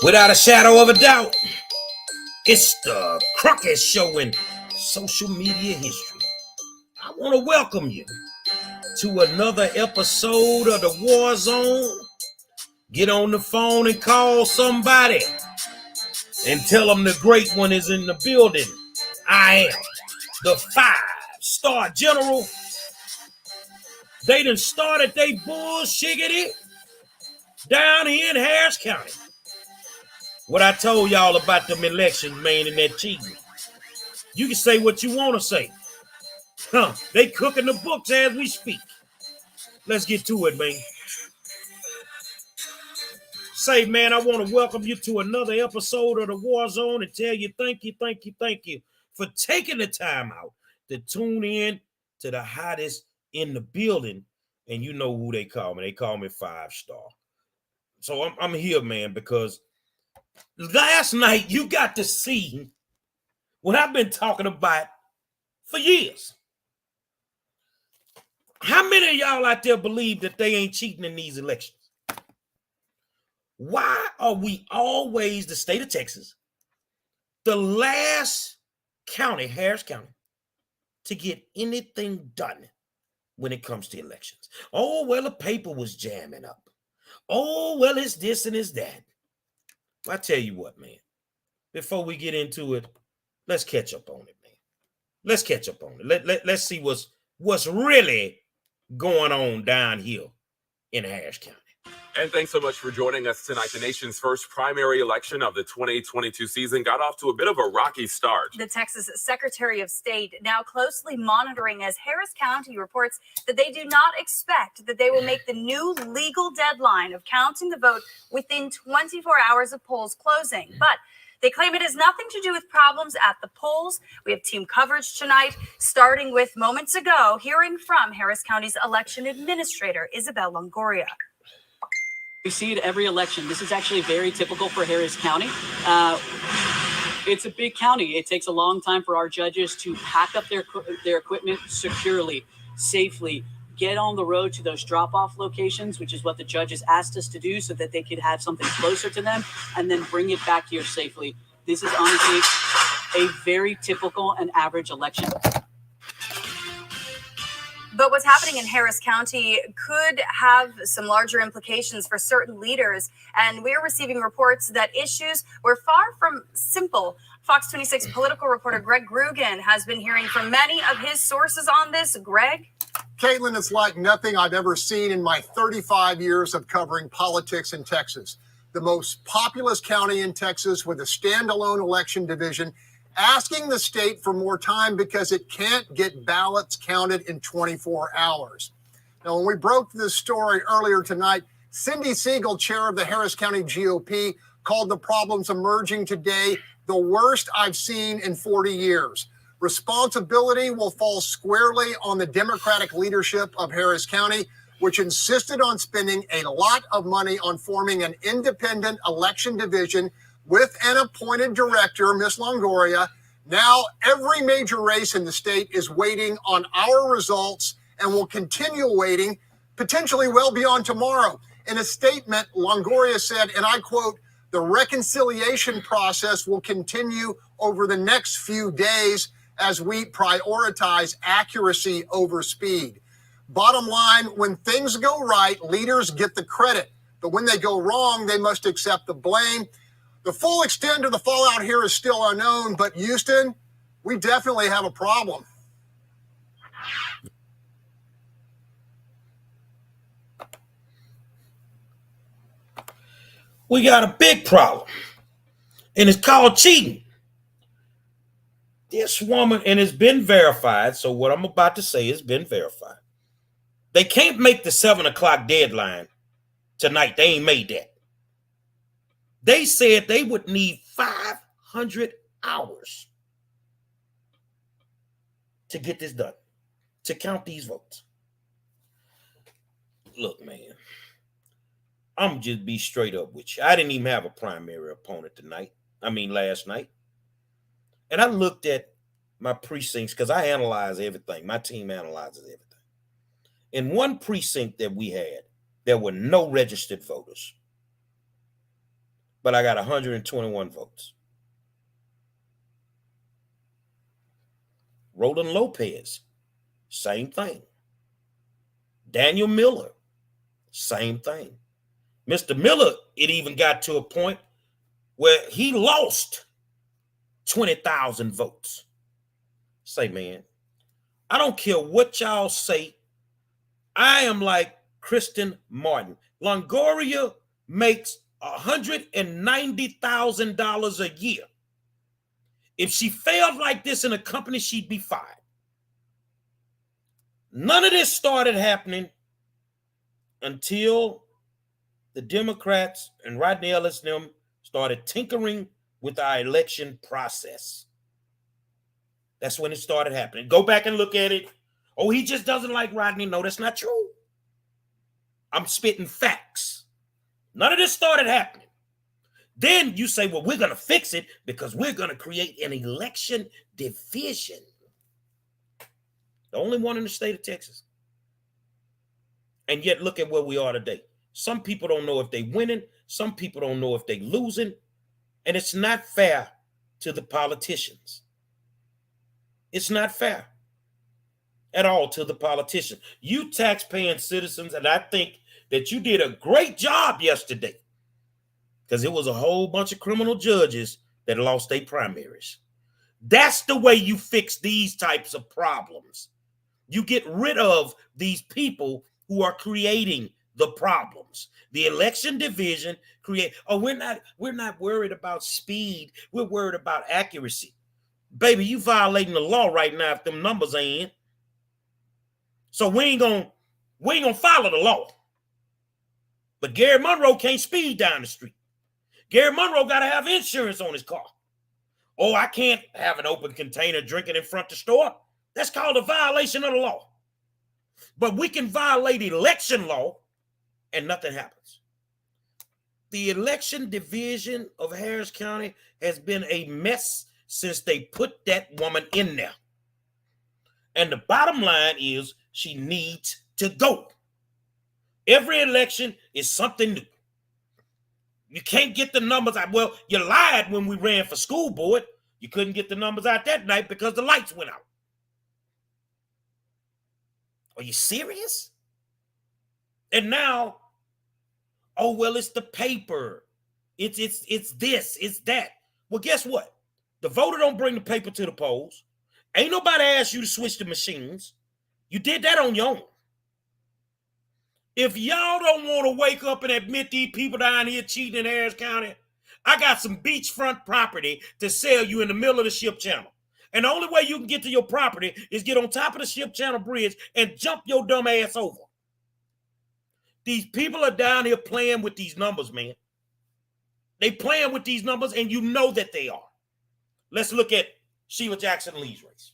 Without a shadow of a doubt, it's the Crockett Show in social media history. I want to welcome you to another episode of the War Zone. Get on the phone and call somebody and tell them the great one is in the building. I am the 5-star general. They done started they bullshiggity down here in Harris County. What I told y'all about them elections, man, and that cheating. You can say what you want to say. They cooking the books as we speak. Let's get to it, man. Say, man, I want to welcome you to another episode of the War Zone and tell you thank you for taking the time out to tune in to the hottest in the building. And you know who they call me. They call me 5-star. So I'm here, man, because last night you got to see what I've been talking about for years. How many of y'all out there believe that they ain't cheating in these elections? Why are we always, the state of Texas, the last county, Harris County, to get anything done when it comes to elections? Oh, well, the paper was jamming up. Oh, well, it's this and it's that. I tell you what, man, before we get into it, let's catch up on it, man. Let's catch up on it. Let's see what's really going on down here in Harris County. And thanks so much for joining us tonight. The nation's first primary election of the 2022 season got off to a bit of a rocky start. The Texas Secretary of State now closely monitoring as Harris County reports that they do not expect that they will make the new legal deadline of counting the vote within 24 hours of polls closing. But they claim it has nothing to do with problems at the polls. We have team coverage tonight, starting with moments ago, hearing from Harris County's election administrator, Isabel Longoria. We see it every election. This is actually very typical for Harris County. It's a big county. It takes a long time for our judges to pack up their equipment securely, safely, get on the road to those drop-off locations, which is what the judges asked us to do so that they could have something closer to them, and then bring it back here safely. This is honestly a very typical and average election. But what's happening in Harris County could have some larger implications for certain leaders. And we're receiving reports that issues were far from simple. Fox 26 political reporter Greg Grugan has been hearing from many of his sources on this. Greg? Caitlin, it's like nothing I've ever seen in my 35 years of covering politics in Texas. The most populous county in Texas with a standalone election division, asking the state for more time because it can't get ballots counted in 24 hours. Now, when we broke this story earlier tonight, Cindy Siegel, chair of the Harris County GOP, called the problems emerging today the worst I've seen in 40 years. Responsibility will fall squarely on the Democratic leadership of Harris County, which insisted on spending a lot of money on forming an independent election division with an appointed director, Ms. Longoria. Now, every major race in the state is waiting on our results and will continue waiting, potentially well beyond tomorrow. In a statement, Longoria said, and I quote, "The reconciliation process will continue over the next few days as we prioritize accuracy over speed." Bottom line, when things go right, leaders get the credit. But when they go wrong, they must accept the blame. The full extent of the fallout here is still unknown, but Houston, we definitely have a problem. We got a big problem, and it's called cheating. This woman, and it's been verified, so what I'm about to say has been verified. They can't make the 7 o'clock deadline tonight. They ain't made that. They said they would need 500 hours to get this done, to count these votes. Look, man, I'm just be straight up with you. I didn't even have a primary opponent last night. And I looked at my precincts because I analyze everything. My team analyzes everything. In one precinct that we had, there were no registered voters. but I got 121 votes. Roland Lopez, same thing. Daniel Miller, same thing. Mr. Miller, it even got to a point where he lost 20,000 votes. Say, man, I don't care what y'all say. I am like Kristen Martin. Longoria makes $190,000 a year. If she failed like this in a company, she'd be fired. None of this started happening until the Democrats and Rodney Ellis and them started tinkering with our election process. That's when it started happening. Go back and look at it. Oh, he just doesn't like Rodney. No, that's not true. I'm spitting facts. None of this started happening. Then you say, well, we're going to fix it because we're going to create an election division. The only one in the state of Texas. And yet look at where we are today. Some people don't know if they're winning. Some people don't know if they're losing. And it's not fair to the politicians. It's not fair at all to the politicians. You tax-paying citizens, and I think that you did a great job yesterday because it was a whole bunch of criminal judges that lost their primaries. That's the way you fix these types of problems. You get rid of these people who are creating the problems. The election division create. Oh, we're not worried about speed. We're worried about accuracy. Baby, you violating the law right now if them numbers ain't in. So we ain't gonna follow the law. But Gary Monroe can't speed down the street. Gary Monroe got to have insurance on his car. Oh, I can't have an open container drinking in front of the store. That's called a violation of the law. But we can violate election law and nothing happens. The election division of Harris County has been a mess since they put that woman in there. And the bottom line is she needs to go. Every election is something new. You can't get the numbers out. Well, you lied when we ran for school board. You couldn't get the numbers out that night because the lights went out. Are you serious? And now, oh, well, it's the paper. It's this, it's that. Well, guess what? The voter don't bring the paper to the polls. Ain't nobody asked you to switch the machines. You did that on your own. If y'all don't want to wake up and admit these people down here cheating in Harris County, I got some beachfront property to sell you in the middle of the Ship Channel. And the only way you can get to your property is get on top of the Ship Channel Bridge and jump your dumb ass over. These people are down here playing with these numbers, man. They playing with these numbers, and you know that they are. Let's look at Sheila Jackson Lee's race.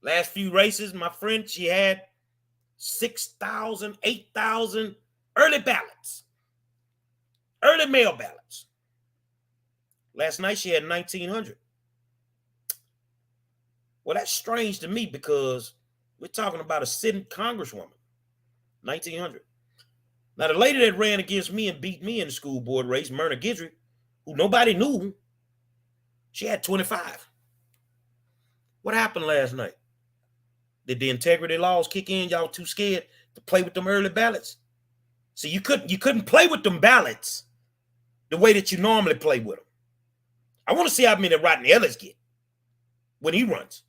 Last few races, my friend, she had 6,000, 8,000 early ballots, early mail ballots. Last night, she had 1,900. Well, that's strange to me because we're talking about a sitting congresswoman, 1,900. Now, the lady that ran against me and beat me in the school board race, Myrna Guidry, who nobody knew, she had 25. What happened last night? Did the integrity laws kick in? Y'all too scared to play with them early ballots? So you couldn't play with them ballots the way that you normally play with them. I want to see how many Rodney Ellis get when he runs.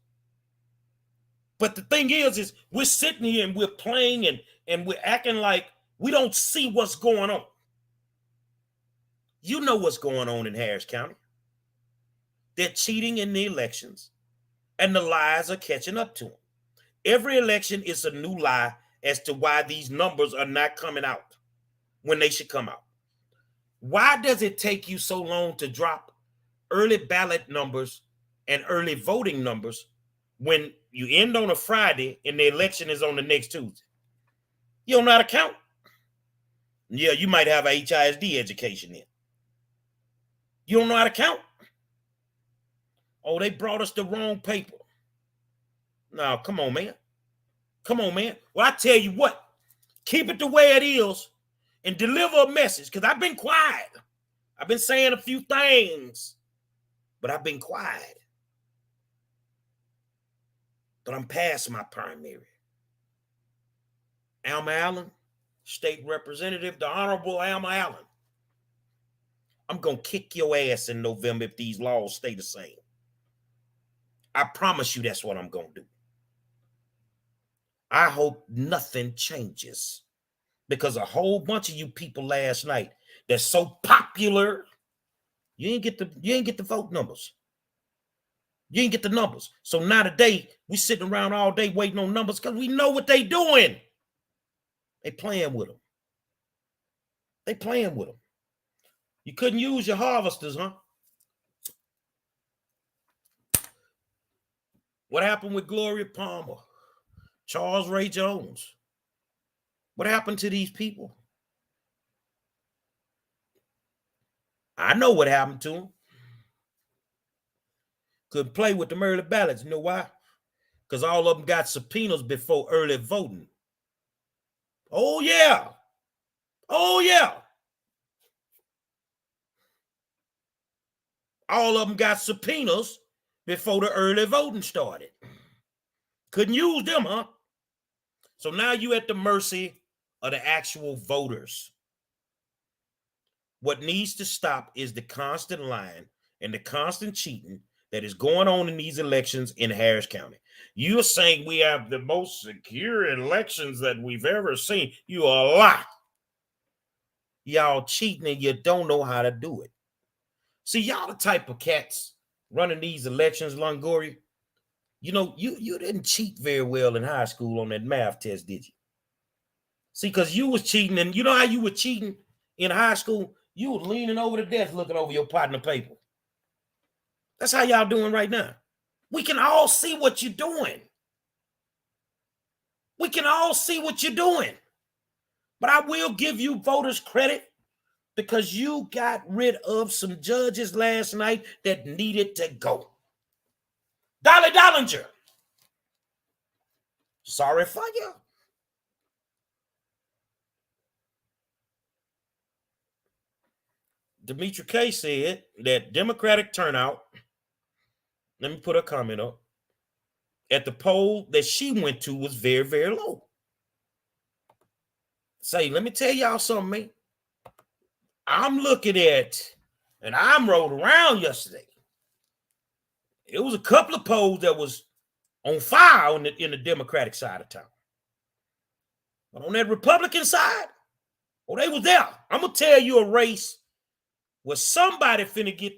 But the thing is we're sitting here and we're playing and we're acting like we don't see what's going on. You know what's going on in Harris County. They're cheating in the elections, and the lies are catching up to them. Every election is a new lie as to why these numbers are not coming out when they should come out. Why does it take you so long to drop early ballot numbers and early voting numbers when you end on a Friday and the election is on the next Tuesday? You don't know how to count. Yeah, you might have a HISD education then. You don't know how to count. Oh, they brought us the wrong paper. No, come on, man. Come on, man. Well, I tell you what, keep it the way it is and deliver a message, because I've been quiet. I've been saying a few things, but I've been quiet. But I'm past my primary. Alma Allen, State Representative, the Honorable Alma Allen. I'm going to kick your ass in November if these laws stay the same. I promise you that's what I'm going to do. I hope nothing changes because a whole bunch of you people last night that's so popular, you ain't get the vote numbers. You ain't get the numbers. So now today, we sitting around all day waiting on numbers because we know what they doing. They playing with them. They playing with them. You couldn't use your harvesters, huh? What happened with Gloria Palmer? Charles Ray Jones? What happened to these people? I know what happened to them. Couldn't play with them early ballots. You know why? Because all of them got subpoenas before early voting. Oh, yeah. Oh, yeah. All of them got subpoenas before the early voting started. Couldn't use them, huh? So now you at the mercy of the actual voters. What needs to stop is the constant lying and the constant cheating that is going on in these elections in Harris County. You're saying we have the most secure elections that we've ever seen. You are a lie. Y'all cheating and you don't know how to do it. See, y'all the type of cats running these elections, Longoria. You know, you didn't cheat very well in high school on that math test, did you? See, because you was cheating, and you know how you were cheating in high school? You were leaning over the desk looking over your partner paper. That's how y'all doing right now. We can all see what you're doing. We can all see what you're doing. But I will give you voters credit because you got rid of some judges last night that needed to go. Dolly Dollinger. Sorry for you. Demetria K said that Democratic turnout, let me put a comment up, at the poll that she went to was very, very low. Say, let me tell y'all something, man. I'm looking at, and I rode around yesterday. It was a couple of polls that was on fire in the Democratic side of town. But on that Republican side, oh, they was there. I'm going to tell you a race where somebody finna get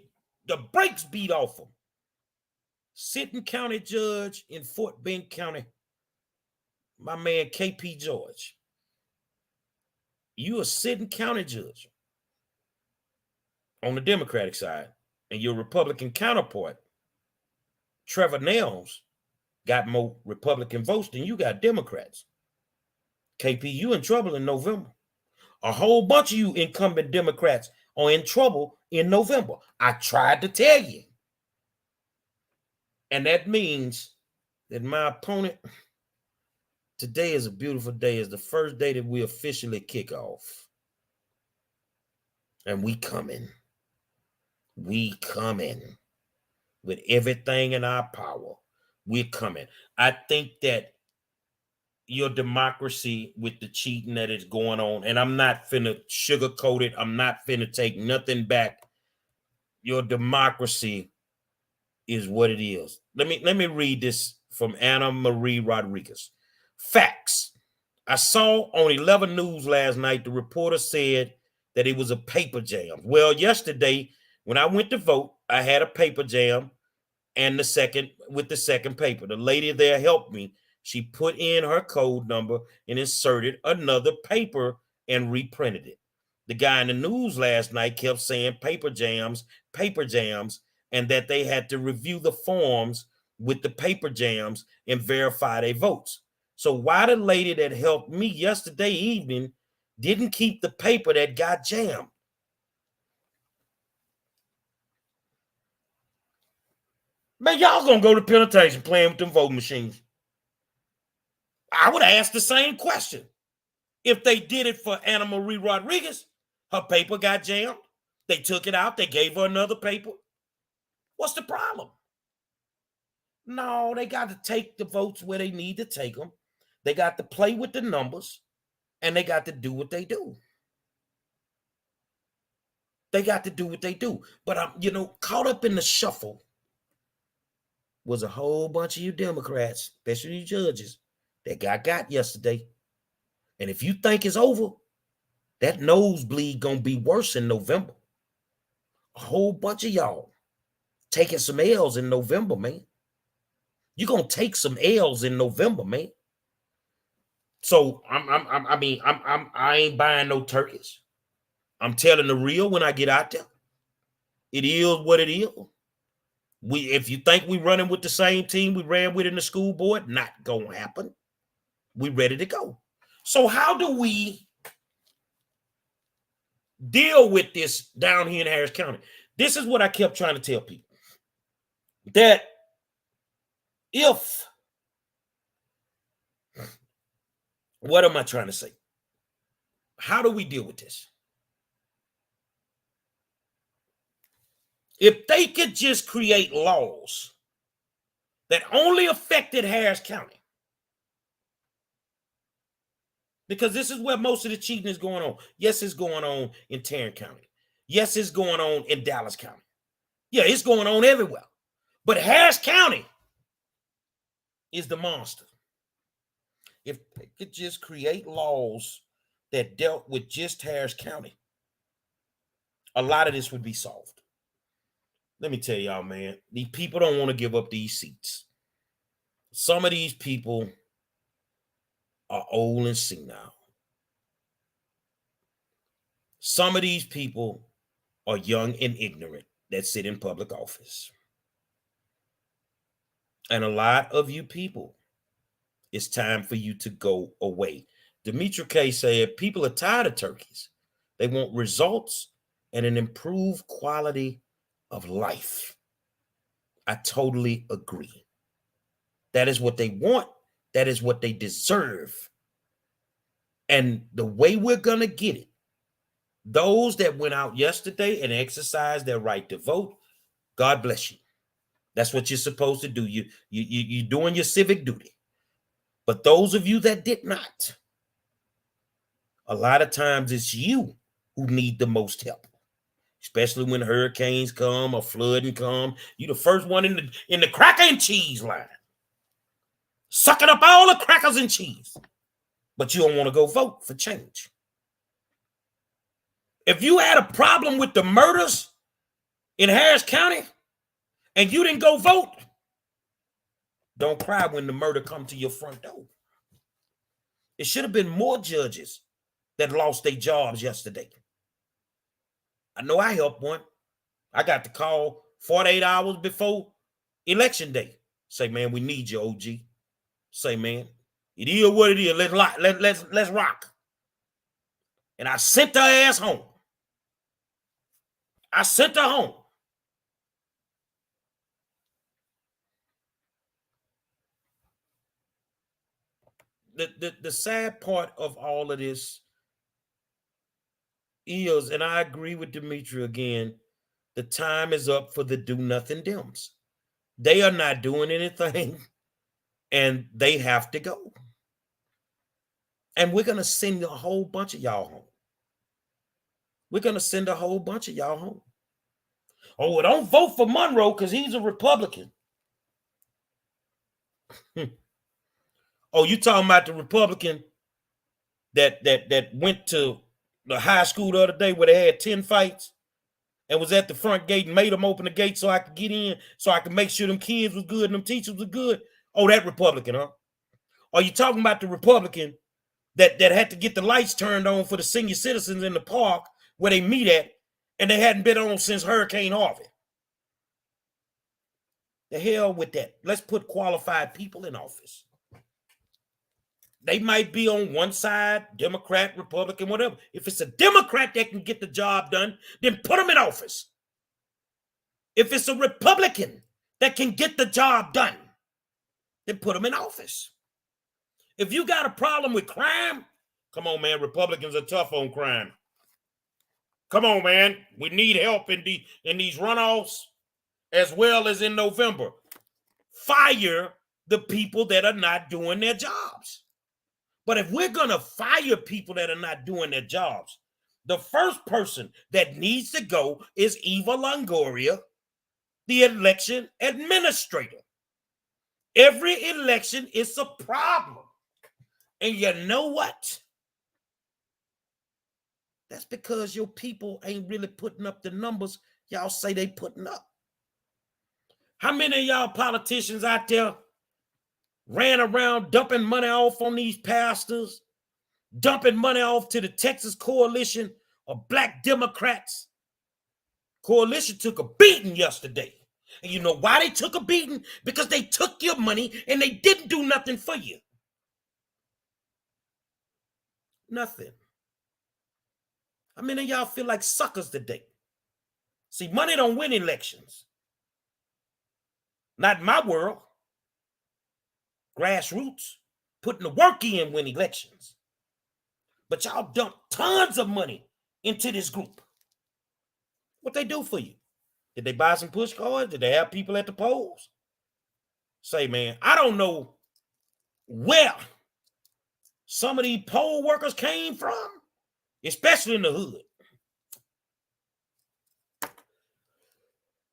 the brakes beat off them. Sitting county judge in Fort Bend County, my man KP George. You a sitting county judge on the Democratic side, and your Republican counterpart, Trevor Nels, got more Republican votes than you got Democrats. KP, you in trouble in November. A whole bunch of you incumbent Democrats are in trouble in November. I tried to tell you. And that means that my opponent, today is a beautiful day. It's the first day that we officially kick off. And we coming. We coming with everything in our power. We're coming. I think that your democracy with the cheating that is going on, and I'm not finna sugarcoat it. I'm not finna take nothing back. Your democracy is what it is. Let me read this from Anna Marie Rodriguez. Facts. I saw on 11 News last night, the reporter said that it was a paper jam. Well, yesterday, when I went to vote, I had a paper jam and the second paper. The lady there helped me. She put in her code number and inserted another paper and reprinted it. The guy in the news last night kept saying paper jams, and that they had to review the forms with the paper jams and verify their votes. So why the lady that helped me yesterday evening didn't keep the paper that got jammed? Man, y'all gonna go to penitentiary playing with them voting machines. I would ask the same question. If they did it for Anna Marie Rodriguez, her paper got jammed. They took it out. They gave her another paper. What's the problem? No, they got to take the votes where they need to take them. They got to play with the numbers, and they got to do what they do. They got to do what they do. But I'm, caught up in the shuffle was a whole bunch of you Democrats, especially you judges, that got yesterday. And if you think it's over, that nosebleed gonna be worse in November. A whole bunch of y'all taking some L's in November, man. You're gonna take some L's in November, man. So I ain't buying no turkeys. I'm telling the real when I get out there. It is what it is. If you think we running with the same team we ran with in the school board, not gonna happen. We ready to go. So how do we deal with this down here in Harris County? This is what I kept trying to tell people. That what am I trying to say? How do we deal with this? If they could just create laws that only affected Harris County, because this is where most of the cheating is going on. Yes, it's going on in Tarrant County. Yes, it's going on in Dallas County. Yeah, it's going on everywhere. But Harris County is the monster. If they could just create laws that dealt with just Harris County, a lot of this would be solved. Let me tell y'all, man, these people don't want to give up these seats. Some of these people are old and senile. Some of these people are young and ignorant that sit in public office. And a lot of you people, it's time for you to go away. Demetria K said, people are tired of turkeys. They want results and an improved quality of life. I totally agree. That is what they want. That is what they deserve. And the way we're going to get it, those that went out yesterday and exercised their right to vote, God bless you. That's what you're supposed to do. You're doing your civic duty. But those of you that did not, a lot of times it's you who need the most help. Especially when hurricanes come or flooding come. You're the first one in the cracker and cheese line. Sucking up all the crackers and cheese. But you don't want to go vote for change. If you had a problem with the murders in Harris County and you didn't go vote, don't cry when the murder come to your front door. It should have been more judges that lost their jobs yesterday. I know I helped one. I got the call 48 hours before election day. Say, man, we need you, OG. Say, man, it is what it is. Let's rock. And I sent her ass home. I sent her home. The sad part of all of this is, and I agree with Demetria again, the time is up for the do-nothing Dems. They are not doing anything, and they have to go. And we're going to send a whole bunch of y'all home. We're going to send a whole bunch of y'all home. Oh, well, don't vote for Monroe because he's a Republican. Oh, you talking about the Republican that went to the high school the other day where they had 10 fights and was at the front gate and made them open the gate so I could get in, so I could make sure them kids was good and them teachers were good? Oh, that Republican, huh? Are you talking about the Republican that had to get the lights turned on for the senior citizens in the park where they meet at, and they hadn't been on since Hurricane Harvey? The hell with that. Let's put qualified people in office. They might be on one side, Democrat, Republican, whatever. If it's a Democrat that can get the job done, then put them in office. If it's a Republican that can get the job done, then put them in office. If you got a problem with crime, come on, man, Republicans are tough on crime. Come on, man. We need help in these runoffs as well as in November. Fire the people that are not doing their jobs. But if we're going to fire people that are not doing their jobs, the first person that needs to go is Eva Longoria, the election administrator. Every election is a problem. And you know what? That's because your people ain't really putting up the numbers y'all say they putting up. How many of y'all politicians out there ran around dumping money off on these pastors, dumping money off to the Texas Coalition of Black Democrats? Coalition took a beating yesterday. And you know why they took a beating? Because they took your money and they didn't do nothing for you. Nothing. How many of y'all feel like suckers today? See, money don't win elections. Not in my world. Grassroots, putting the work in win elections. But y'all dump tons of money into this group. What they do for you? Did they buy some push cards? Did they have people at the polls? Say, man, I don't know where some of these poll workers came from, especially in the hood.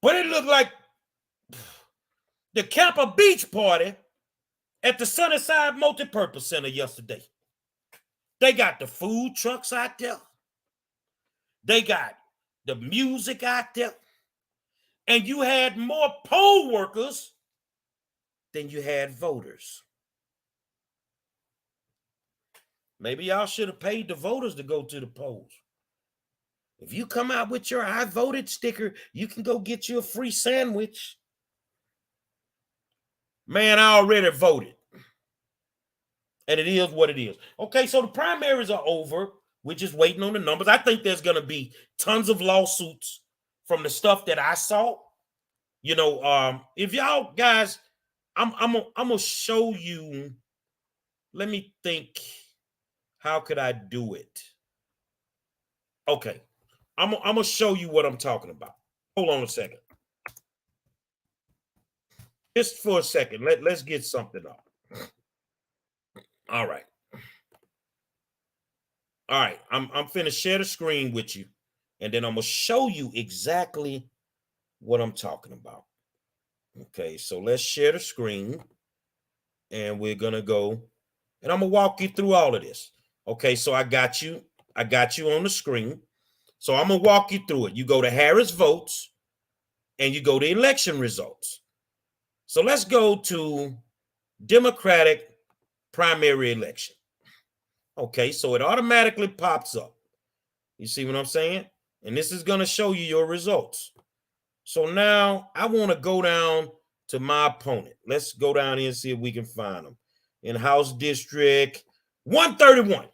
But it looked like the Camper Beach party at the Sunnyside Multipurpose Center yesterday. They got the food trucks out there. They got the music out there. And you had more poll workers than you had voters. Maybe y'all should have paid the voters to go to the polls. If you come out with your I voted sticker, you can go get you a free sandwich. Man, I already voted. And it is what it is. Okay, so the primaries are over. We're just waiting on the numbers. I think there's going to be tons of lawsuits from the stuff that I saw. You know, if y'all guys, I'm gonna show you. Let me think. How could I do it? Okay, I'm gonna show you what I'm talking about. Hold on a second. Just for a second. Let's get something up. All right. All right. I'm finna share the screen with you, and then I'm gonna show you exactly what I'm talking about. Okay, so let's share the screen, and we're gonna go, and I'm gonna walk you through all of this. Okay, so I got you on the screen. So I'm gonna walk you through it. You go to Harris Votes, and you go to election results. So let's go to Democratic primary election. Okay, so it automatically pops up. You see what I'm saying? And this is gonna show you your results. So now I want to go down to my opponent. Let's go down here and see if we can find them. In House District 131.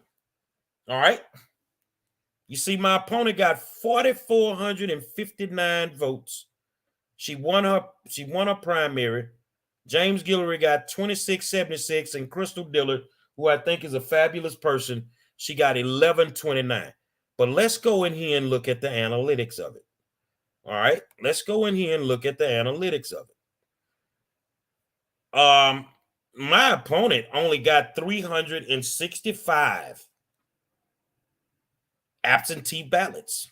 All right. You see, my opponent got 4,459 votes. She won her primary. James Guillory got 2,676, and Crystal Dillard, who I think is a fabulous person, she got 1,129. But let's go in here and look at the analytics of it. All right, let's go in here and look at the analytics of it. My opponent only got 365 absentee ballots.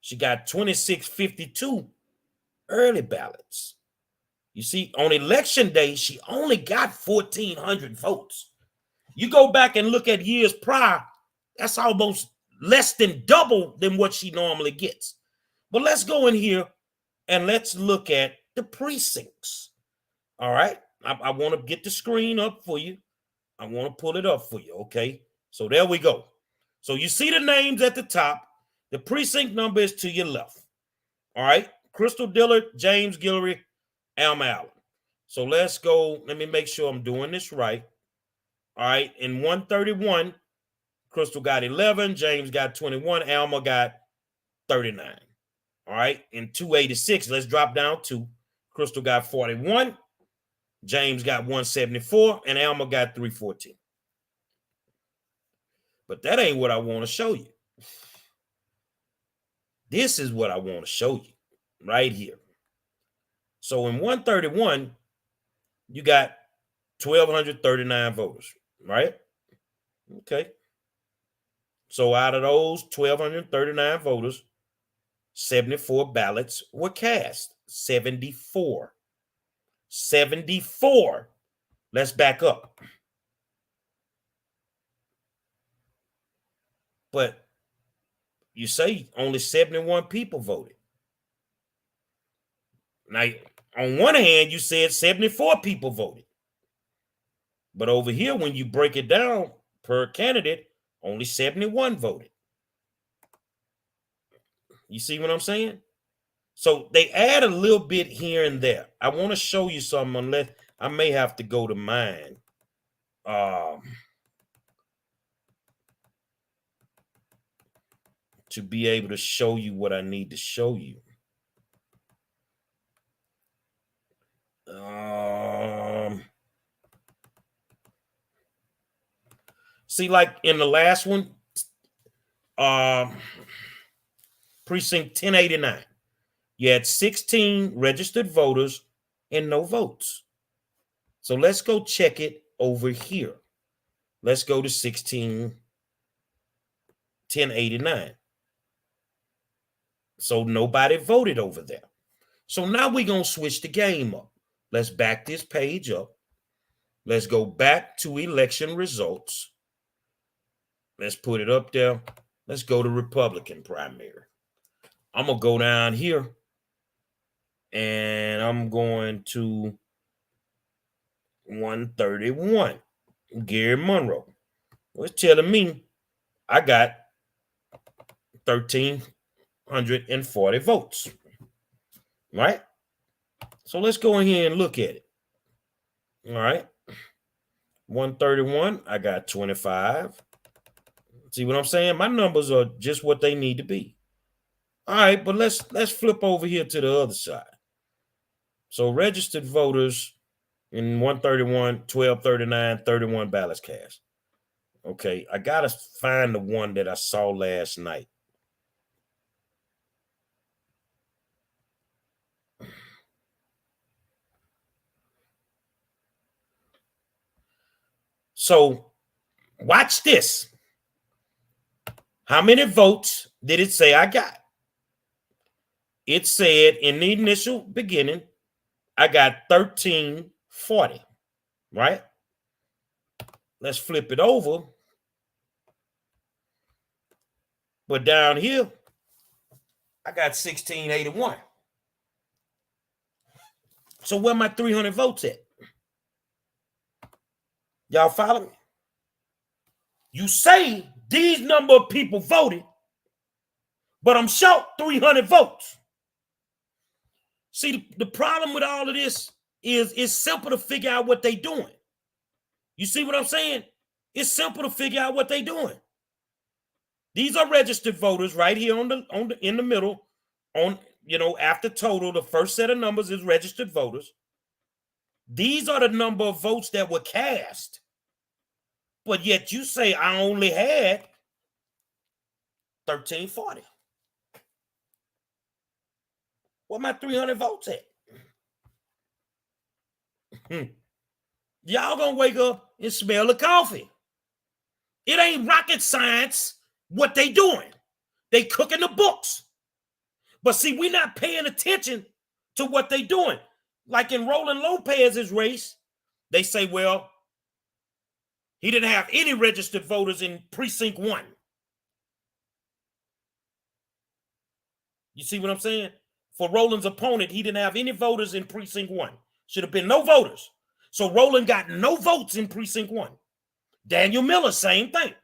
She got 2,652 early ballots. You see, on election day, she only got 1,400 votes. You go back and look at years prior, that's almost less than double than what she normally gets. But let's go in here and let's look at the precincts. All right. I want to get the screen up for you. I want to pull it up for you. Okay. So there we go. So you see the names at the top. The precinct number is to your left. All right. Crystal Dillard, James Guillory, Alma Allen. So let's go. Let me make sure I'm doing this right. All right. In 131, Crystal got 11, James got 21, Alma got 39. All right. In 286, let's drop down to Crystal got 41, James got 174, and Alma got 314. But that ain't what I want to show you. This is what I want to show you right here. So in 131, you got 1,239 voters, right? Okay. So out of those 1,239 voters, 74 ballots were cast. 74. 74. Let's back up. But you say only 71 people voted. Now, on one hand, you said 74 people voted. But over here, when you break it down per candidate, only 71 voted. You see what I'm saying? So they add a little bit here and there. I want to show you something, unless I may have to go to mine. To be able to show you what I need to show you. See, like in the last one, precinct 1089, you had 16 registered voters and no votes. So let's go check it over here. Let's go to 1089. So nobody voted over there. So now we're going to switch the game up. Let's back this page up. Let's go back to election results. Let's put it up there. Let's go to Republican primary. I'm going to go down here and I'm going to 131. Gary Monroe. Well, it's telling me I got 1,340 votes. Right? So let's go in here and look at it. All right. 131, I got 25. See what I'm saying? My numbers are just what they need to be. All right, but let's flip over here to the other side. So registered voters in 131, 1,239, 31 ballots cast. Okay, I got to find the one that I saw last night. So watch this. How many votes did it say I got? It said in the initial beginning, I got 1,340, right? Let's flip it over. But down here, I got 1,681. So where my 300 votes at? Y'all follow me? You say these number of people voted, but I'm short 300 votes. See, the problem with all of this is it's simple to figure out what they're doing. You see what I'm saying? It's simple to figure out what they're doing. These are registered voters right here in the middle. After total, the first set of numbers is registered voters. These are the number of votes that were cast. But yet you say I only had 1,340. Where my 300 votes at? Y'all gonna wake up and smell the coffee. It ain't rocket science what they doing. They cooking the books. But see, we're not paying attention to what they doing. Like in Roland Lopez's race, they say, well, he didn't have any registered voters in precinct 1. You see what I'm saying? For Roland's opponent, he didn't have any voters in precinct 1. Should have been no voters. So Roland got no votes in precinct 1. Daniel Miller, same thing.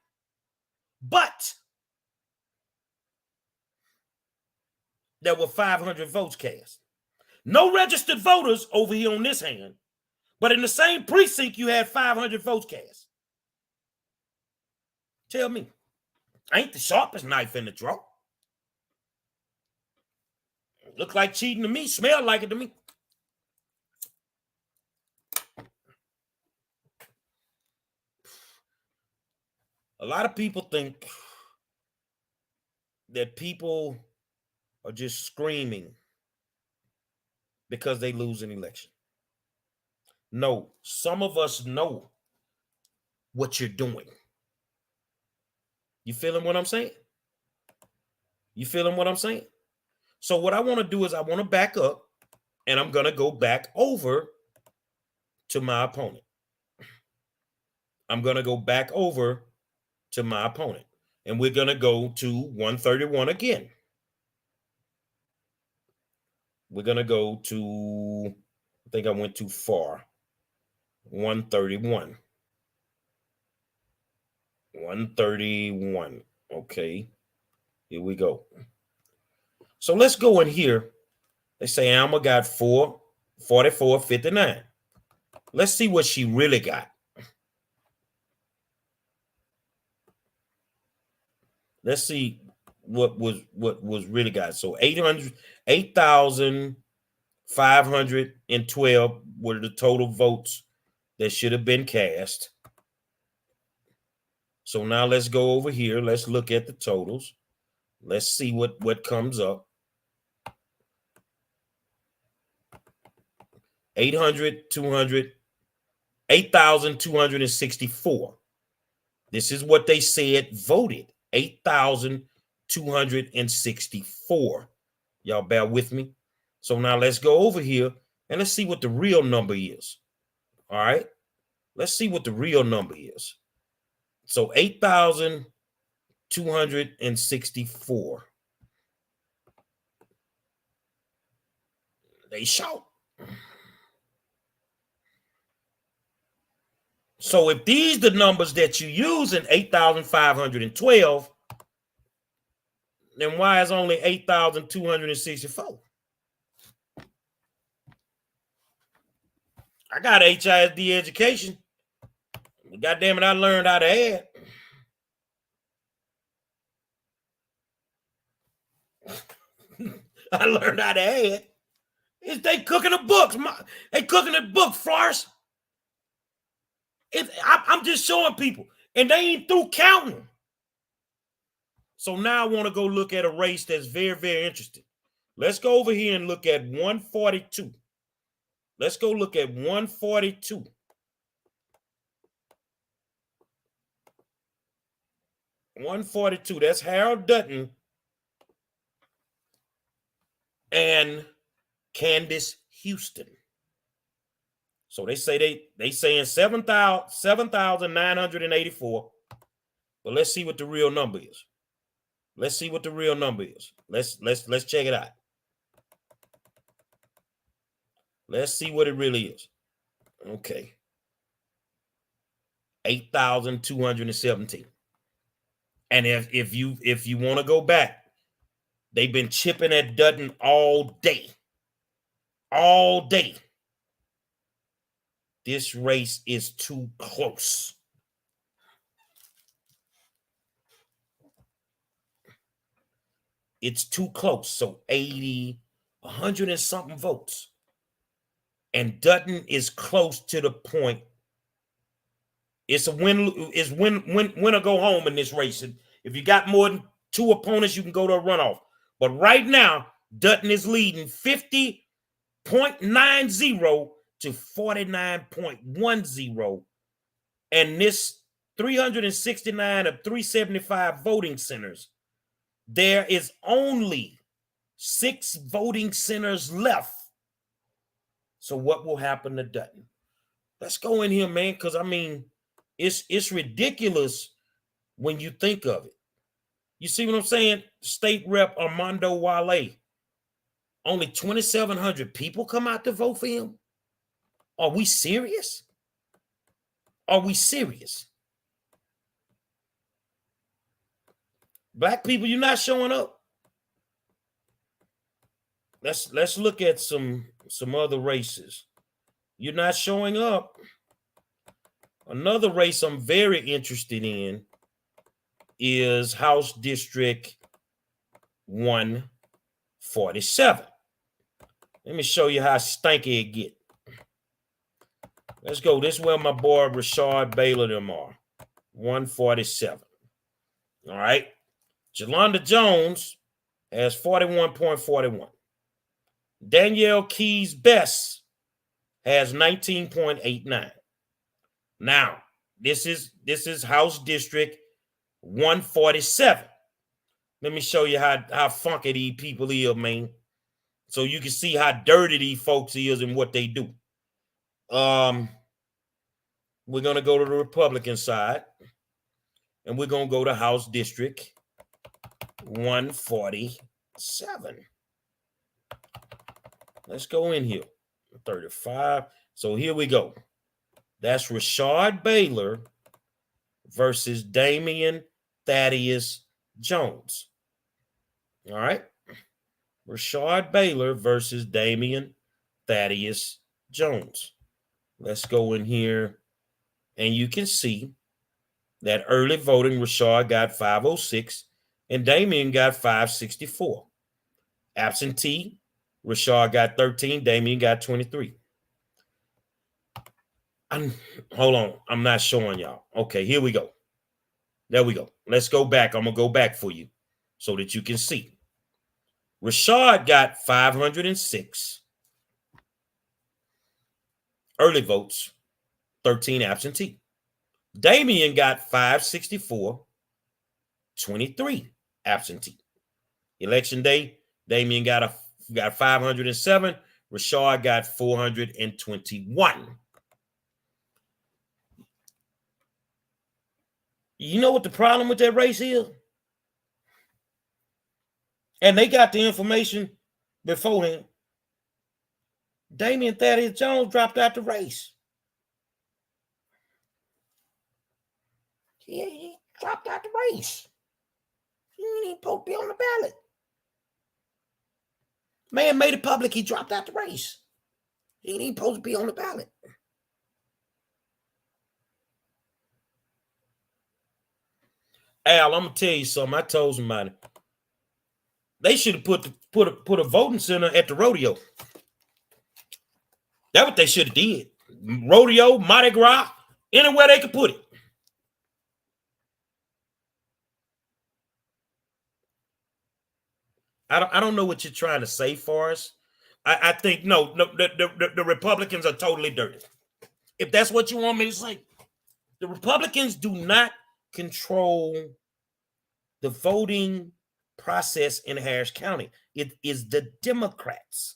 But there were 500 votes cast. No registered voters over here on this hand, but in the same precinct, you had 500 votes cast. Tell me, ain't the sharpest knife in the drawer. Look like cheating to me, smell like it to me. A lot of people think that people are just screaming because they lose an election. No, some of us know what you're doing. You feeling what I'm saying? You feeling what I'm saying? So what I want to do is I want to back up, and I'm going to go back over to my opponent. I'm going to go back over to my opponent, and we're going to go to 131 again. We're going to go to, I think I went too far. 131. 131. Okay. Here we go. So let's go in here. They say Alma got 44.59. Let's see what she really got. Let's see what was really got. So 8,512 were the total votes that should have been cast. So now let's go over here. Let's look at the totals. Let's see what comes up. 8,264. This is what they said voted. 8,264. Y'all bear with me. So now let's go over here and let's see what the real number is. All right. Let's see what the real number is. So 8,264. They shout. So if these the numbers that you use in 8,512, then why is only 8,264? I got HISD education. God damn it, I learned how to add. I learned how to add. They cooking the books. They cooking the book, Flores. I'm just showing people, and they ain't through counting. So now I want to go look at a race that's very, very interesting. Let's go over here and look at 142. Let's go look at 142. That's Harold Dutton and Candace Houston. So they say they saying 7,984. But let's see what the real number is. Let's see what the real number is. Let's check it out. Let's see what it really is. Okay. 8,217. And if you want to go back, they've been chipping at Dutton all day. All day. This race is too close. It's too close. So 80, 100 and something votes. And Dutton is close to the point. It's a win or go home in this race. If you got more than two opponents, you can go to a runoff. But right now, Dutton is leading 50.90 to 49.10. And this 369 of 375 voting centers, there is only 6 voting centers left. So what will happen to Dutton? Let's go in here, man, because I mean, it's ridiculous when you think of it. You see what I'm saying? State Rep Armando Wale. Only 2,700 people come out to vote for him. Are we serious? Are we serious? Black people, you're not showing up. Let's look at some other races. You're not showing up. Another race I'm very interested in is House District 147. Let me show you how stanky it get. Let's go. This is where my boy Rashard Baylor them are. 147. All right. Jelonda Jones has 41.41. Danielle Keys Best has 19.89. Now, this is House District 147. Let me show you how funky these people is, man. So you can see how dirty these folks is and what they do. We're gonna go to the Republican side, and we're gonna go to House District 147. Let's go in here. 35. So here we go. That's Rashad Baylor versus Damian Thaddeus Jones. All right. Rashad Baylor versus Damian Thaddeus Jones. Let's go in here, and you can see that early voting, Rashad got 506 and Damian got 564. Absentee, Rashad got 13, Damian got 23. Hold on, I'm not showing y'all. Okay, here we go. There we go. Let's go back. I'm going to go back for you so that you can see. Rashad got 506 early votes, 13 absentee. Damian got 564, 23 absentee. Election day, Damian got 507, Rashad got 421. You know what the problem with that race is? And they got the information beforehand. Damian Thaddeus Jones dropped out the race. He dropped out the race. He ain't supposed to be on the ballot. Man made it public he dropped out the race. He ain't supposed to be on the ballot. Al, I'm gonna tell you something. I told somebody they should have put a voting center at the rodeo. That's what they should have did. Rodeo, Mardi Gras, anywhere they could put it. I don't know what you're trying to say for us. I think no, the Republicans are totally dirty. If that's what you want me to say, the Republicans do not control the voting process in Harris County. It is the Democrats.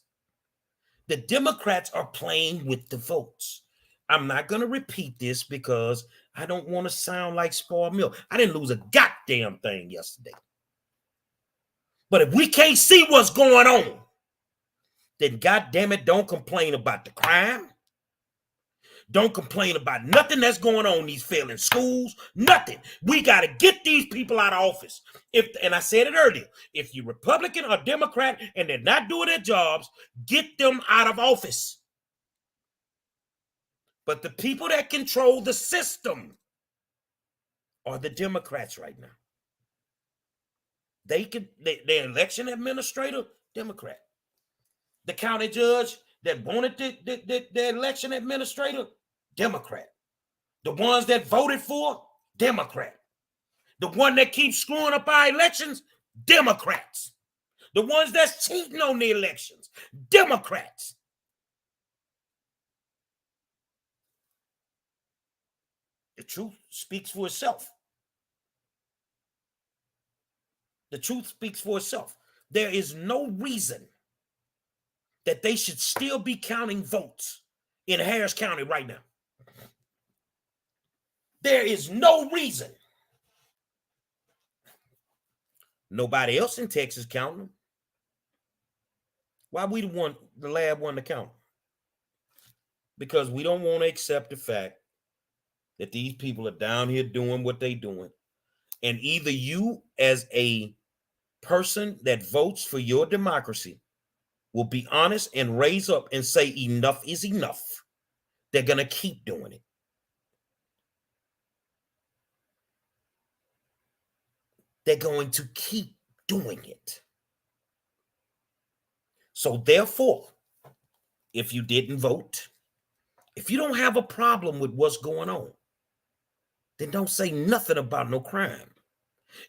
The Democrats are playing with the votes. I'm not going to repeat this because I don't want to sound like spoiled milk. I didn't lose a goddamn thing yesterday. But if we can't see what's going on, then goddamn it, don't complain about the crime. Don't complain about nothing that's going on, these failing schools, nothing. We got to get these people out of office. And I said it earlier, if you're Republican or Democrat and they're not doing their jobs, get them out of office. But the people that control the system are the Democrats right now. Their election administrator, Democrat. The county judge that wanted the election administrator, Democrat. The ones that voted for, Democrat. The one that keeps screwing up our elections, Democrats. The ones that's cheating on the elections, Democrats. The truth speaks for itself. The truth speaks for itself. There is no reason that they should still be counting votes in Harris County right now. There is no reason. Nobody else in Texas counting them. Why we the lab one to count them? Because we don't want to accept the fact that these people are down here doing what they're doing. And either you as a person that votes for your democracy will be honest and raise up and say enough is enough. They're going to keep doing it. They're going to keep doing it. So therefore, if you didn't vote, if you don't have a problem with what's going on, then don't say nothing about no crime.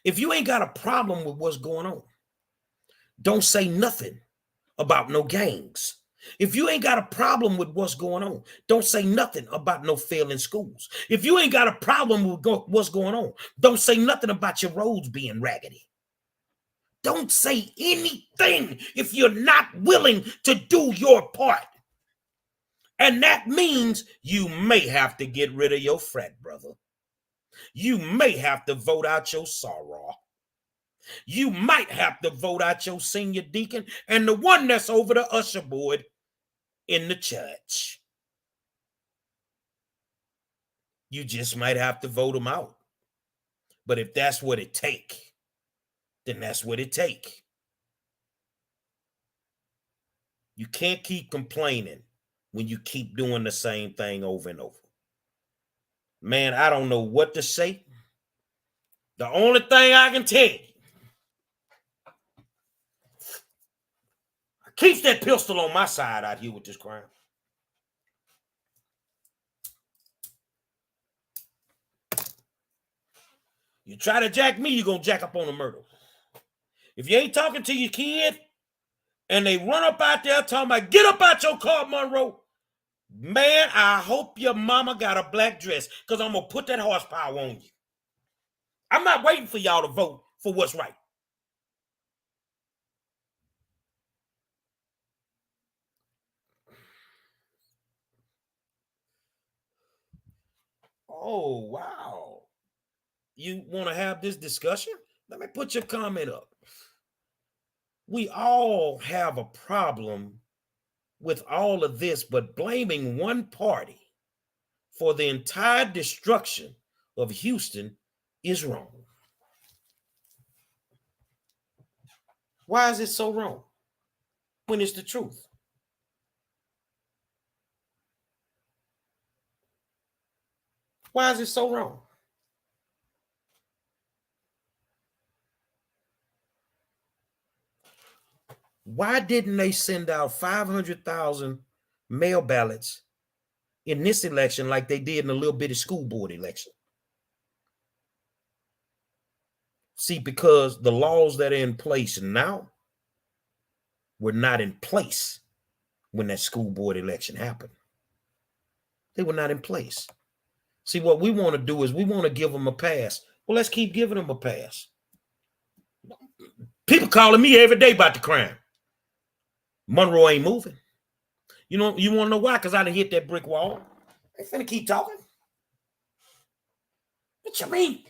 If you ain't got a problem with what's going on, Don't say nothing about no gangs. If you ain't got a problem with what's going on, don't say nothing about no failing schools. If you ain't got a problem with what's going on, don't say nothing about your roads being raggedy. Don't say anything if you're not willing to do your part. And that means you may have to get rid of your frat brother. You may have to vote out your soror. You might have to vote out your senior deacon and the one that's over the usher board in the church. You just might have to vote them out. But if that's what it take, then that's what it take. You can't keep complaining when you keep doing the same thing over and over. Man, I don't know what to say. The only thing I can tell you, keeps that pistol on my side out here with this crime. You try to jack me, you're going to jack up on a murder. If you ain't talking to your kid and they run up out there talking about, get up out your car, Monroe, man, I hope your mama got a black dress because I'm going to put that horsepower on you. I'm not waiting for y'all to vote for what's right. Oh, wow. You want to have this discussion? Let me put your comment up. We all have a problem with all of this, but blaming one party for the entire destruction of Houston is wrong. Why is it so wrong when it's the truth? Why is it so wrong? Why didn't they send out 500,000 mail ballots in this election like they did in a little bitty school board election? See, because the laws that are in place now were not in place when that school board election happened. They were not in place. See, what we want to do is we want to give them a pass. Well, let's keep giving them a pass. People calling me every day about the crime. Monroe ain't moving. You want to know why? Because I done hit that brick wall. I ain't finna keep talking. What you mean?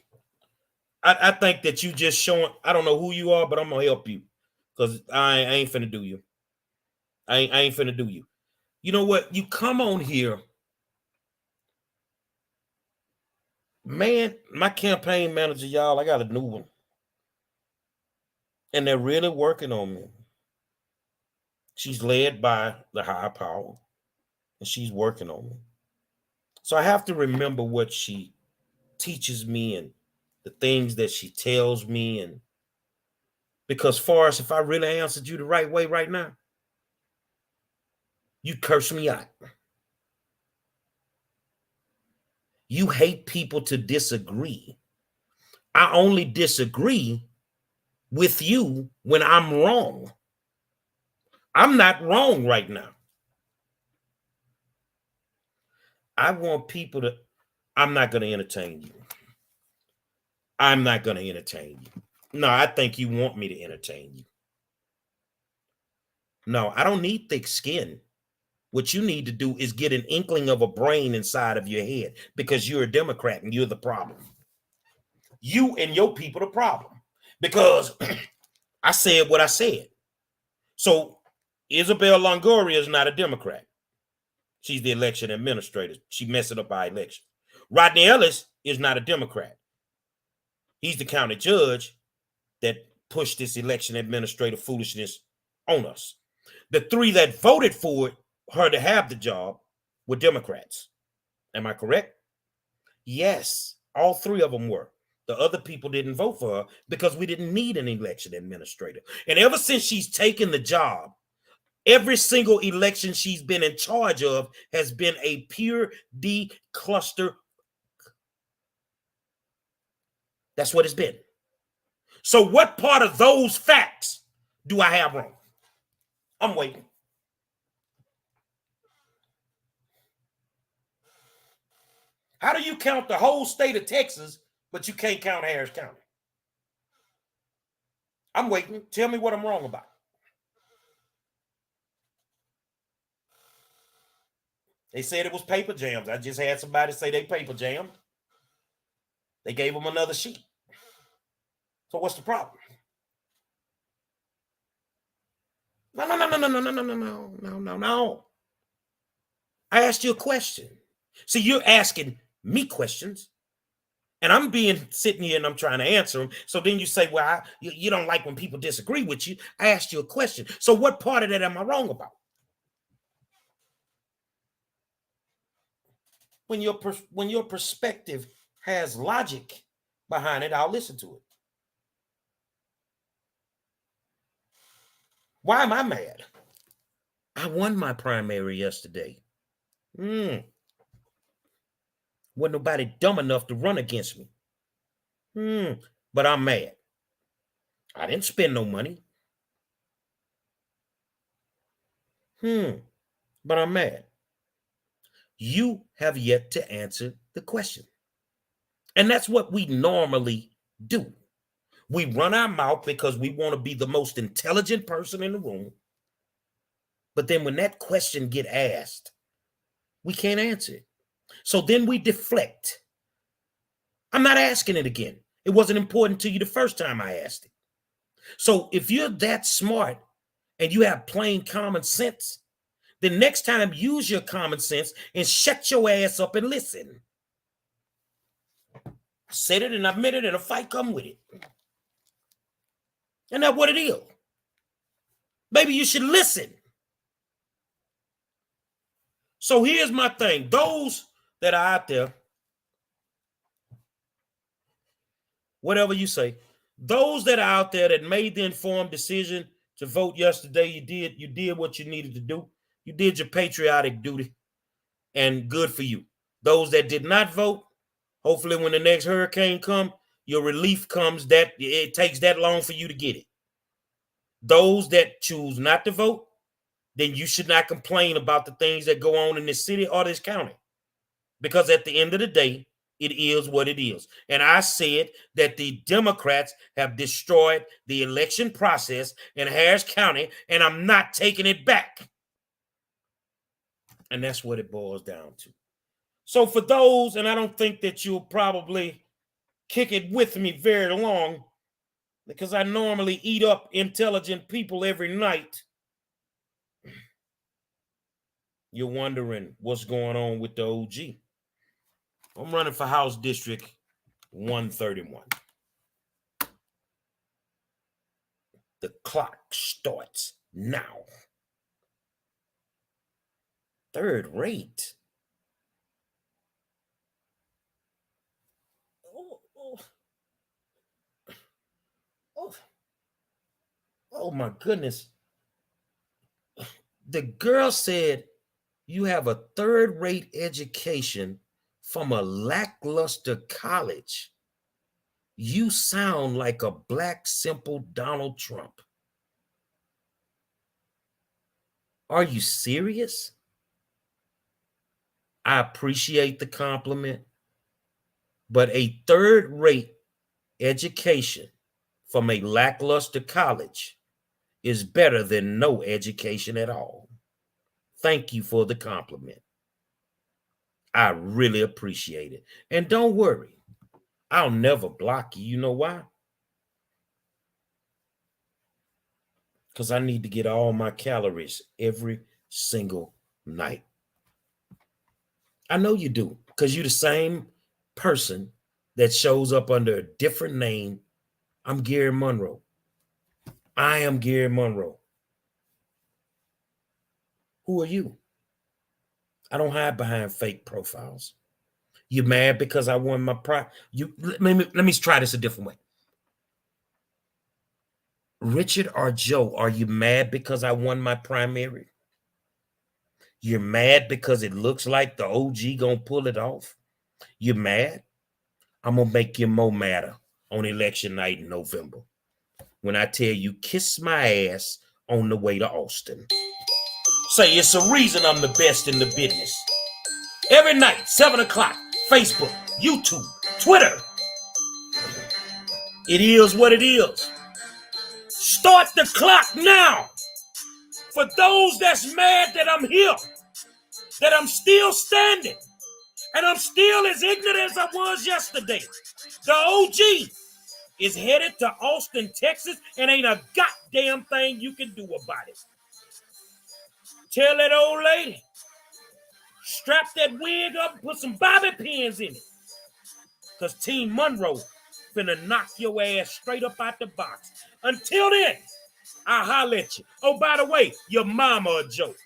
I think that you just showing, I don't know who you are, but I'm going to help you. Because I ain't finna do you. I ain't finna do you. You know what? You come on here. Man, my campaign manager, y'all, I got a new one. And they're really working on me. She's led by the higher power, and she's working on me. So I have to remember what she teaches me and the things that she tells me. And because Forrest, if I really answered you the right way right now, you curse me out. You hate people to disagree. I only disagree with you when I'm wrong. I'm not wrong right now. I want people to, I'm not going to entertain you. I'm not going to entertain you. No, I think you want me to entertain you. No, I don't need thick skin. What you need to do is get an inkling of a brain inside of your head because you're a Democrat and you're the problem. You and your people the problem because I said what I said. So Isabel Longoria is not a Democrat. She's the election administrator. She messed up our election. Rodney Ellis is not a Democrat. He's the county judge that pushed this election administrative foolishness on us. The three that voted for her to have the job were Democrats. Am I correct? Yes, all three of them were. The other people didn't vote for her because we didn't need an election administrator. And ever since she's taken the job, every single election she's been in charge of has been a pure D-cluster. That's what it's been. So what part of those facts do I have wrong? I'm waiting. How do you count the whole state of Texas, but you can't count Harris County? I'm waiting. Tell me what I'm wrong about. They said it was paper jams. I just had somebody say they paper jammed. They gave them another sheet. So what's the problem? No. I asked you a question. See, you're asking me questions, and I'm sitting here and I'm trying to answer them. So then you say, well, you don't like when people disagree with you. I asked you a question. So what part of that am I wrong about? When your perspective has logic behind it, I'll listen to it. Why am I mad? I won my primary yesterday. Wasn't nobody dumb enough to run against me. But I'm mad. I didn't spend no money. But I'm mad. You have yet to answer the question. And that's what we normally do. We run our mouth because we want to be the most intelligent person in the room. But then when that question gets asked, we can't answer it. So then we deflect. I'm not asking it again. It wasn't important to you the first time I asked it. So if you're that smart and you have plain common sense, then next time use your common sense and shut your ass up and listen. I said it and I meant it, and a fight come with it. And that's what it is. Maybe you should listen. So here's my thing. Those that are out there, whatever you say, those that are out there that made the informed decision to vote yesterday, you did what you needed to do. You did your patriotic duty, and good for you. Those that did not vote, hopefully when the next hurricane comes, your relief comes that it takes that long for you to get it. Those that choose not to vote, then you should not complain about the things that go on in this city or this county. Because at the end of the day, it is what it is. And I said that the Democrats have destroyed the election process in Harris County, and I'm not taking it back. And that's what it boils down to. So for those, and I don't think that you'll probably kick it with me very long, because I normally eat up intelligent people every night. You're wondering what's going on with the OG. I'm running for House District 131. The clock starts now. Third rate. Oh my goodness. The girl said you have a third-rate education from a lackluster college. You sound like a black, simple Donald Trump. Are you serious? I appreciate the compliment, but a third-rate education from a lackluster college is better than no education at all. Thank you for the compliment. I really appreciate it. And don't worry, I'll never block you. You know why? Because I need to get all my calories every single night. I know you do, because you're the same person that shows up under a different name. I'm Gary Monroe. I am Gary Monroe. Who are you? I don't hide behind fake profiles. You mad because I won my let me try this a different way. Richard or Joe, are you mad because I won my primary? You're mad because it looks like the OG gonna pull it off? You mad? I'm gonna make you more madder on election night in November. when I tell you kiss my ass on the way to Austin. Say it's a reason I'm the best in the business. Every night, 7 o'clock, Facebook, YouTube, Twitter. It is what it is. Start the clock now. For those that's mad that I'm here, that I'm still standing, and I'm still as ignorant as I was yesterday. The OG is headed to Austin, Texas, and ain't a goddamn thing you can do about it. Tell that old lady, strap that wig up and put some bobby pins in it. Because Team Monroe finna knock your ass straight up out the box. Until then, I'll holler at you. Oh, by the way, your mama a joke.